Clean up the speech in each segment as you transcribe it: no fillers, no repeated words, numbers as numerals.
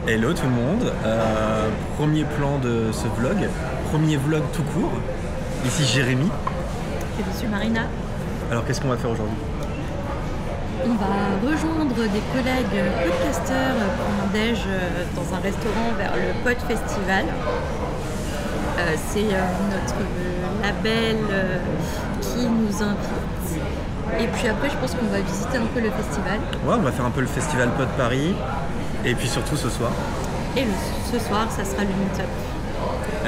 Hello tout le monde, premier plan de ce vlog, premier vlog tout court. Ici Jérémy. Et je suis Marina. Alors qu'est-ce qu'on va faire aujourd'hui? On va rejoindre des collègues podcasteurs pour un déj dans un restaurant vers le Pod Festival. C'est notre label qui nous invite. Et puis après je pense qu'on va visiter un peu le festival. Ouais, on va faire un peu le festival Pod Paris. Et puis surtout ce soir. Et ce soir, ça sera le meet-up.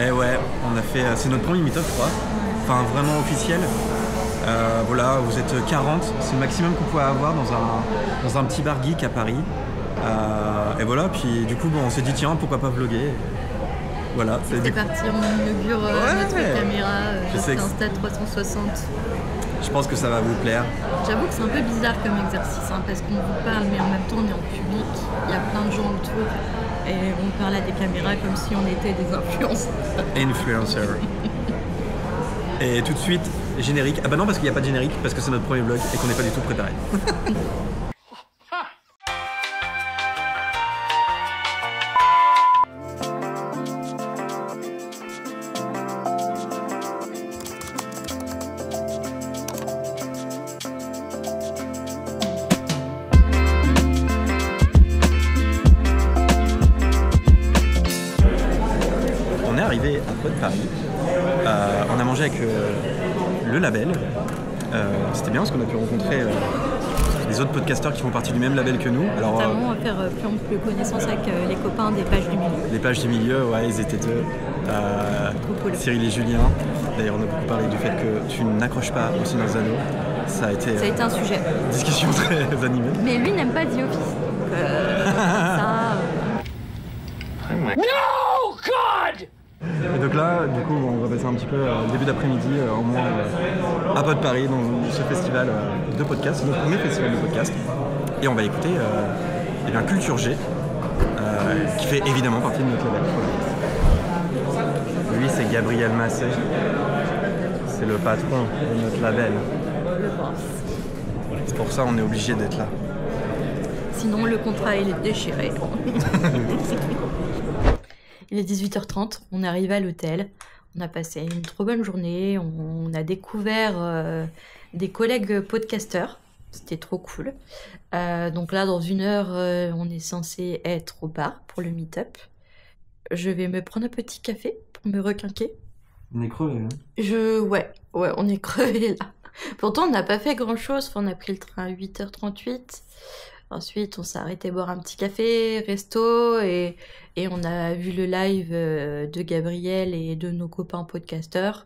Et ouais, on a fait, c'est notre premier meet-up, je crois. Enfin, vraiment officiel. Voilà, vous êtes 40, c'est le maximum qu'on pouvait avoir dans un petit bar geek à Paris. Et voilà, puis du coup, bon, on s'est dit, tiens, pourquoi pas vlogger. Voilà. C'est parti, on inaugure notre caméra, notre Insta 360. Je pense que ça va vous plaire. J'avoue que c'est un peu bizarre comme exercice, parce qu'on vous parle, mais en même temps on est en public, il y a plein de gens autour, et on parle à des caméras comme si on était des influenceurs. Influencers. Et tout de suite, générique. Ah bah non, parce qu'il n'y a pas de générique, parce que c'est notre premier vlog et qu'on n'est pas du tout préparé. Arrivé à Pod Paris, on a mangé avec le label. C'était bien parce qu'on a pu rencontrer les autres podcasteurs qui font partie du même label que nous. Alors, notamment, on va faire plus connaissance avec les copains des pages du milieu. Les pages du milieu, ouais, ils étaient deux. Cool. Cyril et Julien. D'ailleurs, on a beaucoup parlé du fait que tu n'accroches pas au Seigneur des Anneaux. Ça a été un sujet. Discussion très animée. Mais lui n'aime pas The Office. Donc, ça. No, God! Et donc là, du coup, on va passer un petit peu début d'après-midi au moins à Pod Paris dans ce festival de podcast, c'est notre premier festival de podcast. Et on va écouter Culture G, qui fait évidemment partie de notre label. Lui, c'est Gabriel Massé, c'est le patron de notre label. Le boss. C'est pour ça qu'on est obligé d'être là. Sinon, le contrat, il est déchiré. Il est 18h30, on est arrivé à l'hôtel, on a passé une trop bonne journée, on a découvert des collègues podcasteurs, c'était trop cool. Donc là, dans 1 heure, on est censé être au bar pour le meet-up. Je vais me prendre un petit café pour me requinquer. On est crevé, hein? Ouais, on est crevé là. Pourtant, on n'a pas fait grand-chose, on a pris le train à 8h38. Ensuite, on s'est arrêté boire un petit café, resto, et on a vu le live de Gabriel et de nos copains podcasteurs.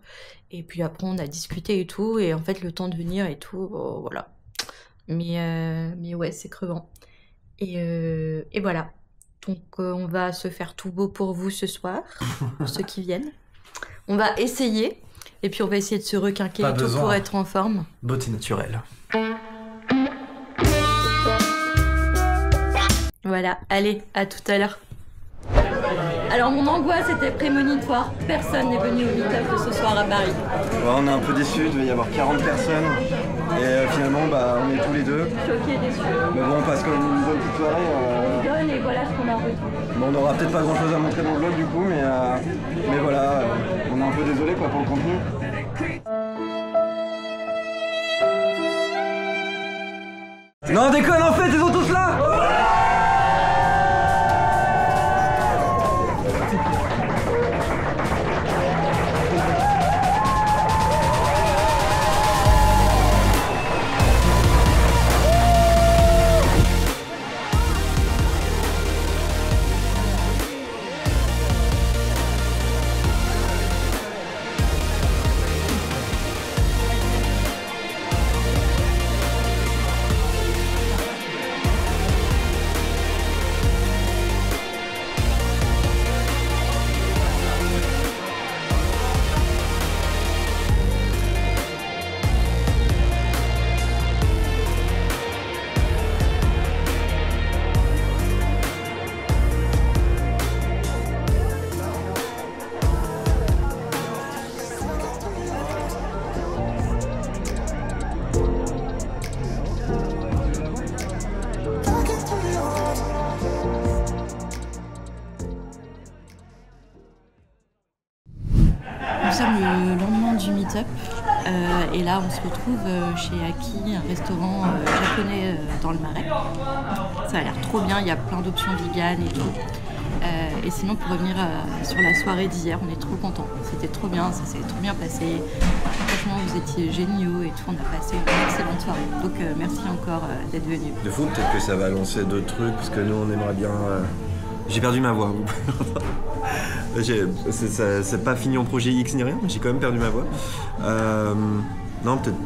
Et puis après, on a discuté et tout, et en fait, le temps de venir et tout, voilà. Mais ouais, c'est crevant. Et voilà. Donc, on va se faire tout beau pour vous ce soir, pour ceux qui viennent. On va essayer, et puis on va essayer de se requinquer et tout pour être en forme. Beauté naturelle. Voilà, allez, à tout à l'heure. Alors mon angoisse était prémonitoire, personne n'est venu au meet-up de ce soir à Paris. Ouais, on est un peu déçus, il devait y avoir 40 personnes et finalement on est tous les deux. Choqués, déçus. Mais bon, on passe quand même une bonne petite soirée. On donne et voilà ce qu'on a en retour. Bon, on n'aura peut-être pas grand chose à montrer dans le vlog du coup, mais voilà, on est un peu désolé pour le contenu. Non, déconne, en fait, ils sont tous là! le lendemain du meet-up. Et là, on se retrouve chez Aki, un restaurant japonais dans le Marais. Ça a l'air trop bien, il y a plein d'options vegan et tout. Et sinon, pour revenir sur la soirée d'hier, on est trop contents. C'était trop bien, ça s'est trop bien passé. Franchement, vous étiez géniaux et tout. On a passé une excellente soirée. Donc, merci encore d'être venus. De fou, peut-être que ça va lancer d'autres trucs, parce que nous, on aimerait bien... J'ai perdu ma voix. C'est pas fini en projet X ni rien, mais j'ai quand même perdu ma voix. Non, peut-être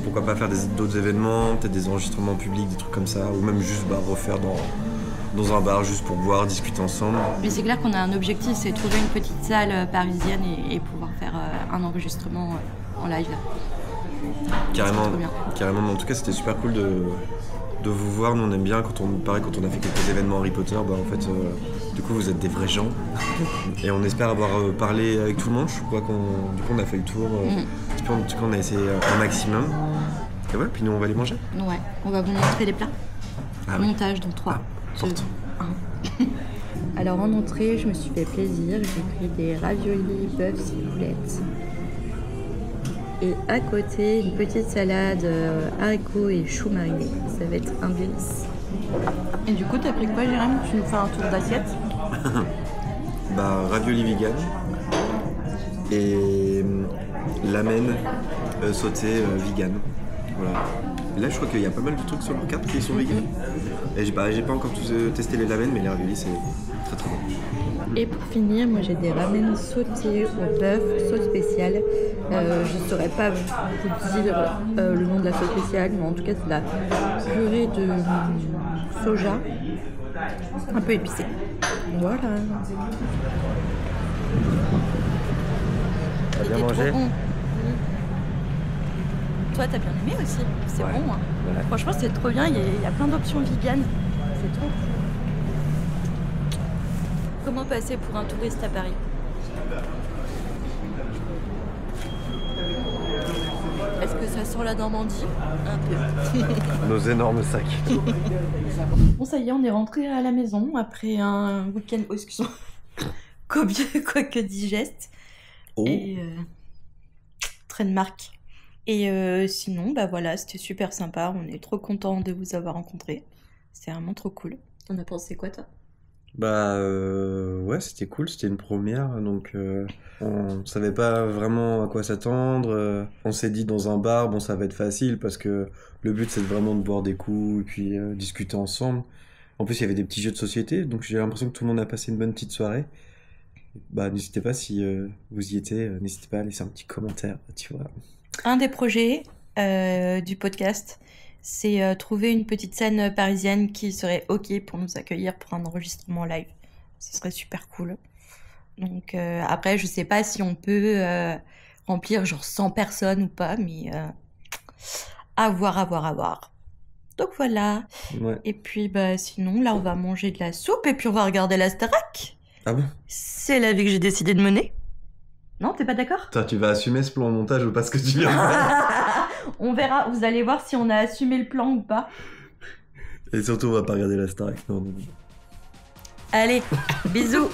pourquoi pas faire d'autres événements, peut-être des enregistrements publics, des trucs comme ça, ou même juste refaire dans un bar juste pour boire, discuter ensemble. Mais c'est clair qu'on a un objectif, c'est trouver une petite salle parisienne et pouvoir faire un enregistrement en live. Carrément, mais en tout cas c'était super cool de vous voir. Nous on aime bien quand on a fait quelques événements Harry Potter, en fait du coup vous êtes des vrais gens et on espère avoir parlé avec tout le monde. Je crois qu'on a fait le tour. En tout cas on a essayé un maximum. Et voilà, puis nous on va aller manger. Ouais, on va vous montrer les plats. Montage dans 3. Forte. Alors en entrée, je me suis fait plaisir, j'ai pris des raviolis bœuf ciboulette. Et à côté, une petite salade haricots et choux marinés. Ça va être un délice. Et du coup, t'as pris quoi, Jérôme? Tu nous fais un tour d'assiette? Ravioli vegan et lamen sauté vegan. Voilà. Là, je crois qu'il y a pas mal de trucs sur leur carte qui sont vegan. Et j'ai pas encore testé les ramen, mais les raviolis, c'est très très bon. Et pour finir, moi j'ai des ramen sautés au bœuf, sauce spéciale. Je ne saurais pas vous dire le nom de la sauce spéciale, mais en tout cas c'est de la purée de soja, un peu épicée. Voilà. T'as bien mangé? Bon. Toi, t'as bien aimé aussi. C'est bon. Hein. Ouais. Franchement, c'est trop bien. Il y a plein d'options vegan. C'est trop cool. Comment passer pour un touriste à Paris? Est-ce que ça sent la Normandie? Un peu. Nos énormes sacs. Bon, ça y est, on est rentré à la maison après un week-end, excuse-moi, copieux quoique digeste. Oh. Et train de marque. Et sinon, voilà, c'était super sympa. On est trop contents de vous avoir rencontrés. C'était vraiment trop cool. T'en as pensé quoi, toi? Ouais, c'était cool, c'était une première, donc on savait pas vraiment à quoi s'attendre. On s'est dit dans un bar, ça va être facile parce que le but c'est vraiment de boire des coups et puis discuter ensemble. En plus, il y avait des petits jeux de société, donc j'ai l'impression que tout le monde a passé une bonne petite soirée. N'hésitez pas si vous y étiez, n'hésitez pas à laisser un petit commentaire, tu vois. Un des projets du podcast, c'est trouver une petite scène parisienne qui serait OK pour nous accueillir pour un enregistrement live. Ce serait super cool. Donc après, je sais pas si on peut remplir genre 100 personnes ou pas, mais à voir. Donc voilà. Ouais. Et puis sinon, là, on va manger de la soupe et puis on va regarder la Starac. Ah bon? C'est la vie que j'ai décidé de mener. Non, t'es pas d'accord? Toi, tu vas assumer ce plan de montage ou pas ce que tu viens de faire? On verra, vous allez voir si on a assumé le plan ou pas. Et surtout, on va pas regarder la Starac. Non. Allez, bisous.